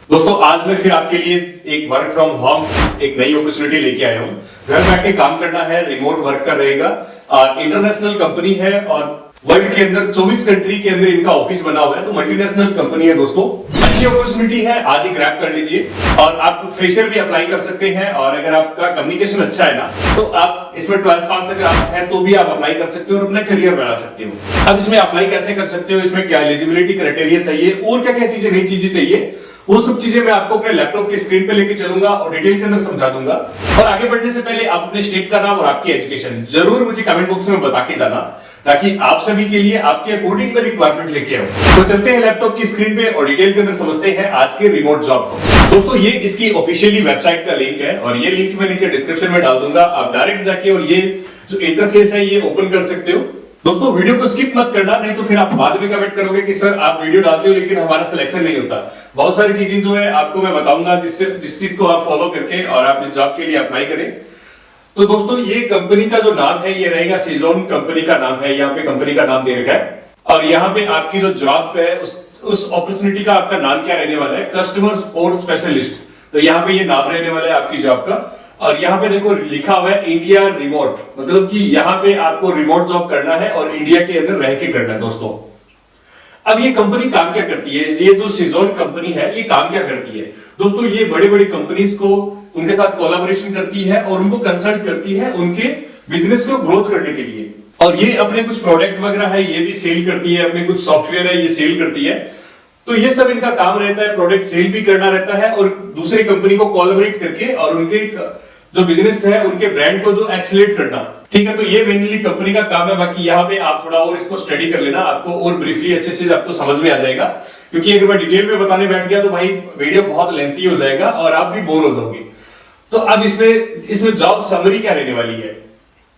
दोस्तों आज मैं फिर आपके लिए एक वर्क फ्रॉम होम एक नई अपॉर्चुनिटी लेके आया हूँ। घर बैठ के काम करना है, रिमोट वर्क का रहेगा और इंटरनेशनल कंपनी है और वर्ल्ड के अंदर 24 कंट्री के अंदर इनका ऑफिस बना हुआ है, तो मल्टीनेशनल कंपनी है दोस्तों। अच्छी अपॉर्चुनिटी है, आज ही ग्रैब कर लीजिए और आप फ्रेशर भी अप्लाई कर सकते हैं और अगर आपका कम्युनिकेशन अच्छा है ना तो आप इसमें 12th पास अगर आप हैं तो भी आप अप्लाई कर सकते हो और अपना करियर बना सकते हो। अब इसमें अप्लाई कैसे कर सकते हो, इसमें क्या एलिजिबिलिटी क्राइटेरिया चाहिए और क्या क्या चीजें नई चीजें चाहिए, वो सब चीजें मैं आपको अपने लैपटॉप की स्क्रीन पे लेके चलूंगा और डिटेल के अंदर समझा दूंगा। और आगे बढ़ने से पहले आप अपने स्टेट का नाम और आपकी एजुकेशन जरूर मुझे कमेंट बॉक्स में बता के जाना, ताकि आप सभी के लिए आपके अकॉर्डिंग में रिक्वायरमेंट लेके आऊं। तो चलते हैं लैपटॉप की स्क्रीन पे और डिटेल के अंदर समझते हैं आज के रिमोट जॉब को। दोस्तों ये इसकी ऑफिशियली वेबसाइट का लिंक है और ये लिंक मैं नीचे डिस्क्रिप्शन में डाल दूंगा। आप डायरेक्ट जाके और ये जो इंटरफेस है ये ओपन कर सकते हो। दोस्तों वीडियो को स्किप मत करना, नहीं तो फिर आप बाद में कमेंट करोगे कि सर आप वीडियो डालते हो लेकिन हमारा सिलेक्शन नहीं होता। बहुत सारी चीजें जो है आपको मैं बताऊंगा जिस चीज को आप फॉलो करके और आप इस जॉब के लिए अप्लाई करें। तो दोस्तों ये कंपनी का जो नाम है ये रहेगा सीजोन कंपनी का नाम है, यहाँ पे कंपनी का नाम दे रखा है। और यहाँ पे आपकी जो जॉब है उस अपॉर्चुनिटी का आपका नाम क्या रहने वाला है, कस्टमर सपोर्ट स्पेशलिस्ट। तो यहाँ पे ये नाम रहने वाला है आपकी जॉब का। और यहाँ पे देखो लिखा हुआ है इंडिया रिमोट, मतलब कि यहाँ पे आपको रिमोट जॉब करना है और इंडिया के अंदर रह के करना है दोस्तों। अब ये कंपनी काम क्या करती है, ये जो सीजोन कंपनी है ये काम क्या करती है दोस्तों, ये बड़ी बड़ी कंपनीज को उनके साथ कोलैबोरेशन करती है और उनको कंसल्ट करती है उनके बिजनेस को ग्रोथ करने के लिए। और ये अपने कुछ प्रोडक्ट वगैरह है ये भी सेल करती है, अपने कुछ सॉफ्टवेयर है ये सेल करती है। तो ये सब इनका काम रहता है, प्रोडक्ट सेल भी करना रहता है और दूसरी कंपनी को कोलैबोरेट करके और उनके जो बिजनेस है उनके ब्रांड को जो एक्सीलेट करना। ठीक है, तो ये मेनली कंपनी का काम है। बाकी यहाँ पे आप थोड़ा और इसको स्टडी कर लेना, आपको और ब्रीफली अच्छे से आपको समझ में आ जाएगा, क्योंकि अगर मैं डिटेल में बताने बैठ गया तो भाई वीडियो बहुत लेंथी हो जाएगा और आप भी बोर हो जाओगे। तो अब इसमें जॉब समरी क्या रहने वाली है,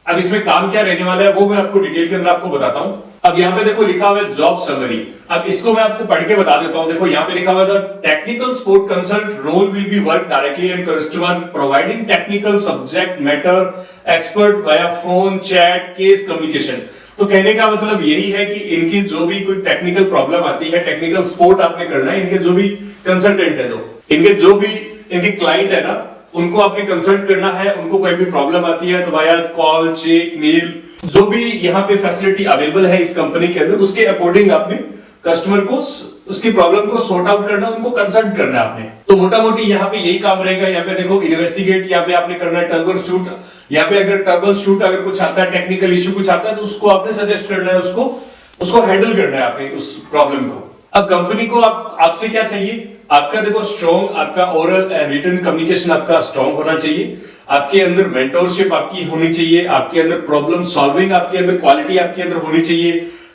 अब इसमें काम क्या रहने वाला है वो मैं आपको डिटेल के अंदर आपको बताता हूं। अब यहाँ पे देखो लिखा हुआ है जॉब समरी, अब इसको मैं आपको पढ़ के बता देता हूं। देखो यहाँ पे लिखा हुआ है technical support consult role will be work directly end customer providing technical subject matter expert via phone chat case communication. तो कहने का मतलब यही है कि इनकी जो भी कोई टेक्निकल प्रॉब्लम आती है, टेक्निकल सपोर्ट आपने करना है, इनके जो भी कंसल्टेंट है, जो भी इनके क्लाइंट है ना उनको आपने कंसल्ट करना है। उनको कोई भी प्रॉब्लम आती है तो भाई कॉल चेक मेल जो भी यहाँ पे फैसिलिटी अवेलेबल है इस कंपनी के अंदर उसके अकॉर्डिंग आपने कस्टमर को उसकी प्रॉब्लम को सॉर्ट आउट करना, उनको कंसल्ट करना है आपने। तो मोटा मोटी यहाँ पे यही काम रहेगा। यहाँ पे देखो इन्वेस्टिगेट यहाँ पे आपने करना है, ट्रबल शूट यहाँ पे अगर ट्रबल शूट अगर कुछ आता है, टेक्निकल इश्यू कुछ आता है तो उसको आपने सजेस्ट करना है, उसको हैंडल करना है आपने उस प्रॉब्लम को। अब कंपनी को आपसे क्या चाहिए, आपका देखो स्ट्रॉन्ग आपका ओरल एंड रिटन कम्युनिकेशन आपका स्ट्रॉन्ग होना चाहिए, आपके अंदर मेंटोरशिप आपकी होनी चाहिए, आपके अंदर प्रॉब्लम सॉल्विंग आपके अंदर क्वालिटी आपके अंदर होनी चाहिए,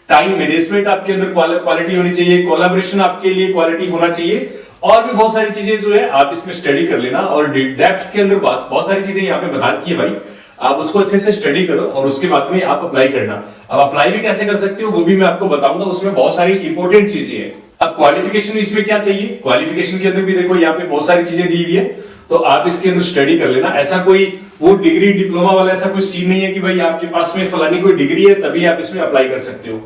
टाइम मैनेजमेंट आपके अंदर क्वालिटी होनी चाहिए, कोलैबोरेशन आपके लिए क्वालिटी होना चाहिए और भी बहुत सारी चीजें जो है आप इसमें स्टडी कर लेना। और डेप्थ के अंदर बहुत सारी चीजें यहाँ पे बता रखी है भाई, आप उसको अच्छे से स्टडी करो और उसके बाद में आप अप्लाई करना। अब अप्लाई भी कैसे कर सकते हो वो भी मैं आपको बताऊंगा, उसमें बहुत सारी इंपॉर्टेंट चीजें हैं। अब क्वालिफिकेशन इसमें क्या चाहिए, क्वालिफिकेशन के अंदर भी देखो यहाँ पे बहुत सारी चीजें दी हुई है, तो आप इसके अंदर स्टडी कर लेना। ऐसा कोई वो डिग्री डिप्लोमा वाला ऐसा कोई सीन नहीं है कि भाई आपके पास में फलानी कोई डिग्री है तभी आप इसमें अप्लाई कर सकते हो।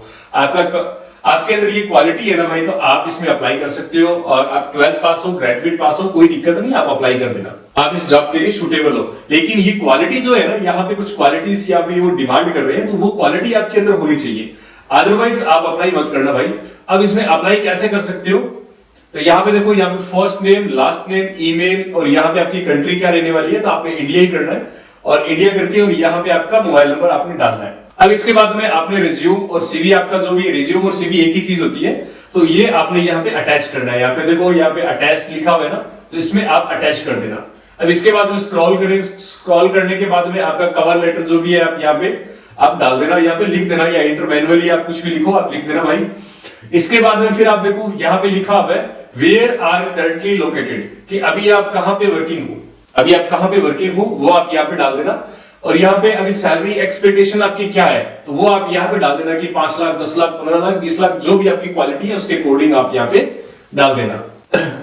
आपके अंदर ये क्वालिटी है ना भाई, तो आप इसमें अप्लाई कर सकते हो। और आप 12th पास हो, ग्रेजुएट पास हो, कोई दिक्कत नहीं, आप अप्लाई कर देना, आप इस जॉब के लिए सुटेबल हो। लेकिन ये क्वालिटी जो है ना, यहाँ पे कुछ क्वालिटीज यहाँ पे वो डिमांड कर रहे हैं, तो वो क्वालिटी आपके अंदर होनी चाहिए, अदरवाइज आप अप्लाई मत करना भाई। अब इसमें अप्लाई कैसे कर सकते हो, तो यहाँ पे देखो यहाँ पे first name last name email और यहाँ पे आपकी कंट्री क्या रहने वाली है, तो आपने इंडिया ही करना है और इंडिया करके और यहाँ पे आपका मोबाइल नंबर आपने डालना है। अब इसके बाद में आपने रिज्यूम और सीवी, आपका जो भी रिज्यूम और सीवी एक ही चीज होती है, तो ये आपने यहाँ पे अटैच करना है। यहाँ पे देखो यहाँ पे अटैच लिखा हुआ है ना, तो इसमें आप अटैच कर देना। अब इसके बाद में स्क्रॉल करें, स्क्रॉल करने के बाद में आपका कवर लेटर जो भी है आप यहाँ पे आप डाल देना, यहाँ पे लिख देना, या इंटर मैनुअली आप कुछ भी लिखो आप लिख देना भाई। इसके बाद में फिर आप देखो यहाँ पे लिखा हुआ है वेयर आर करंटली लोकेटेड, कि अभी आप कहाँ पे वर्किंग हो, अभी आप कहाँ पे वर्किंग हो वो आप यहाँ पे डाल देना। और यहाँ पे अभी सैलरी एक्सपेक्टेशन आपकी क्या है, तो वो आप यहाँ पे डाल देना कि 5 लाख 10 लाख 15 लाख 20 लाख जो भी आपकी क्वालिटी है उसके अकॉर्डिंग आप यहाँ पे डाल देना।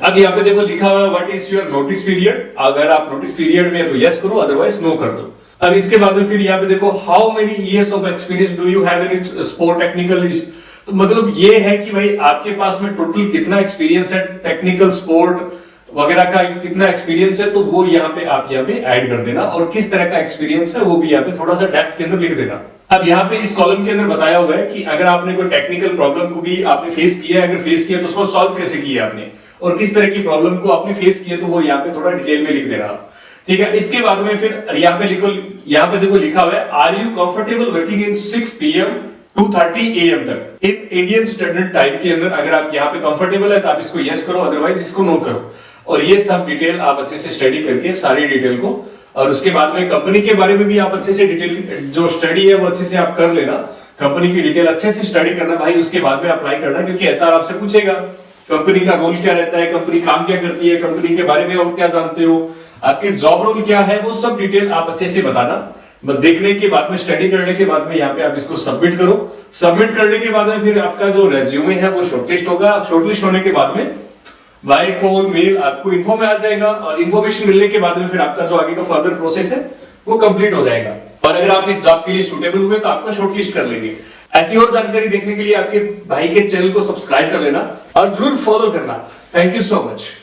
अब यहाँ पे देखो लिखा हुआ है what is your notice period, अगर आप नोटिस पीरियड में है तो यस करो, अदरवाइज नो कर दो। अब इसके बाद में फिर यहाँ पे देखो how many years of experience do you have in sport technical, तो मतलब ये है कि भाई आपके पास में टोटल कितना एक्सपीरियंस है टेक्निकल स्पोर्ट वगैरह का कितना एक्सपीरियंस है, तो वो यहाँ पे ऐड कर देना, और किस तरह का एक्सपीरियंस है वो भी यहाँ पे थोड़ा सा डेप्थ के अंदर लिख देना। अब यहाँ पे इस कॉलम के अंदर बताया हुआ है कि अगर आपने कोई टेक्निकल प्रॉब्लम को भी आपने फेस किया है, अगर फेस किया तो उसको सॉल्व कैसे किया आपने, और किस तरह की प्रॉब्लम को आपने फेस किया, तो वो यहाँ पे थोड़ा डिटेल में लिख देना। ठीक है, इसके बाद में फिर यहाँ पे लिखो, यहाँ पे देखो लिखा हुआ है, are you comfortable working in 6 PM 2:30 AM तक इन इंडियन स्टैंडर्ड टाइम के अंदर। अगर आप यहाँ पे कंफर्टेबल है तो आप इसको यस करो, अदरवाइज इसको नो करो। और ये सब डिटेल आप अच्छे से स्टडी करके सारी डिटेल को, और उसके बाद में कंपनी के बारे में भी आप अच्छे से डिटेल जो स्टडी है वो अच्छे से आप कर लेना। कंपनी की डिटेल अच्छे से स्टडी करना भाई, उसके बाद में अप्लाई करना, क्योंकि एचआर आपसे पूछेगा कंपनी का रोल क्या रहता है, कंपनी काम क्या करती है, कंपनी के बारे में आप क्या जानते हो, आपके जॉब रोल क्या है, वो सब डिटेल आप अच्छे से बताना। बस देखने के बाद में, स्टडी करने के बाद में यहाँ पे आप इसको सबमिट करो। सबमिट करने के बाद में फिर आपका जो रेज्यूमे है वो शॉर्टलिस्ट होगा। शॉर्टलिस्ट होने के बाद में बाय कॉल मेल आपको इन्फो में आ जाएगा, और इन्फॉर्मेशन मिलने के बाद में फिर आपका जो आगे का फर्दर प्रोसेस है वो कंप्लीट हो जाएगा। और अगर आप इस जॉब के लिए सुटेबल हुए तो आपको शॉर्टलिस्ट कर लेंगे। ऐसी और जानकारी देखने के लिए आपके भाई के चैनल को सब्सक्राइब कर लेना और जरूर फॉलो करना। Thank you so much.